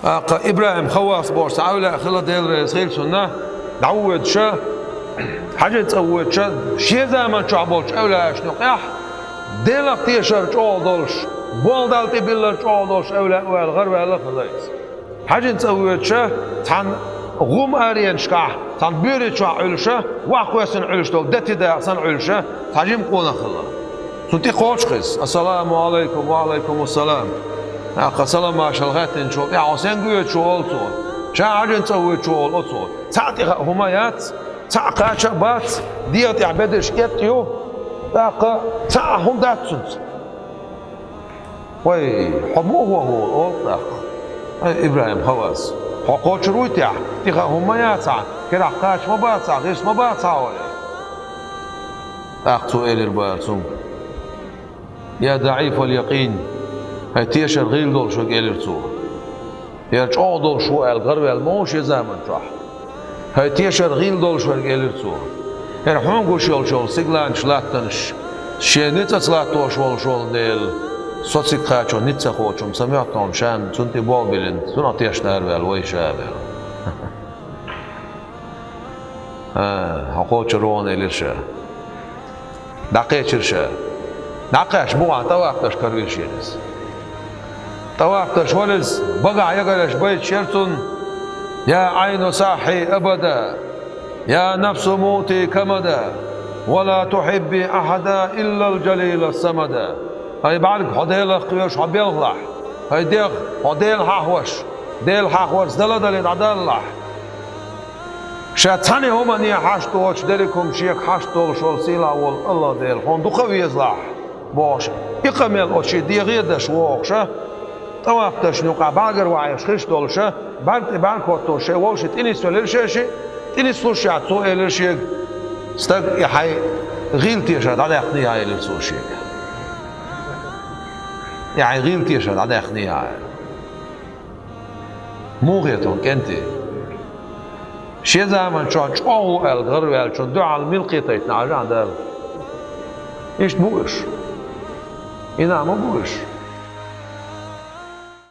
إبراهيم خواص بورس عولا خلا ديل رسيل سنة دعوت شا حاجة تسويت شا شيء زمان شعبولش أولا شنو قيح ديلك تيشر شو دولش بول دالتي بيلر شو دولش أولا والغرب ولا خلاص حاجة تسويت شا تان غوم أريان شكاح تان بيري شا علشة وأخوسن علشة دتي دا سن علشة تاجم قونا خلا سنتي خوش خس السلام عليكم وعليكم السلام السلام ما شلغتن شو يا حسين قوي شو ألتون شاعر تسوي شو ألتون تعطي همايات تعقى شبات ديت يعبدش يتيو تعقى تعهم داتسنت وي حموه هو إبراهيم خواص حقوق شرويتيا تيخا همايات كده قاش ما باتسع غيش ما باتسع ولا أختو إلى البارسون يا ضعيف اليقين هاي تيشر غير دول شو قالرتو يرجعوا دول شو الغرب الموش زمان راح هاي تيشر غير دول شو قالرتو يرحون شول شول سيغلان شلاتنش شي نيتا سلاتو شول ديل صوتي قاچو نيتا خوچم سمعتهم شان سنتي بوبلن سنة تيشنار بالوي شابل حقوق رون إليشا دقيقة ناقش بوع تواقش كرويشينس تواقش ولز بقع يقرش بيت شرطن يا عين صاحي أبدا يا نفس موتي كمدا ولا تحبي أحدا إلا الجليل الصمدا هاي بعرق حديل قيوش حبيلح هاي ديخ حديل حاحوش ديل حاحوش دل عدالح شاتاني هما نيا حاشتوش ديركم شيك حاشتول شول سيلا والله ديل هون دقوي يزلح باش يقمل أشي ديغيدش ووخشة توقتش نقع باقر وعيش خش دولشة بعد كوتوشة ووشة إني سولرشة إني سلوشة تو إلرشة استق يحي غيل تيشة على يخني هاي للسوشة يعني غيل تيشة على يخني هاي مو غيرتون كنتي شيء زمان شو الغرب شو دعاء الملقي تيتنا عجان دال إيش بوش إنا ما بوش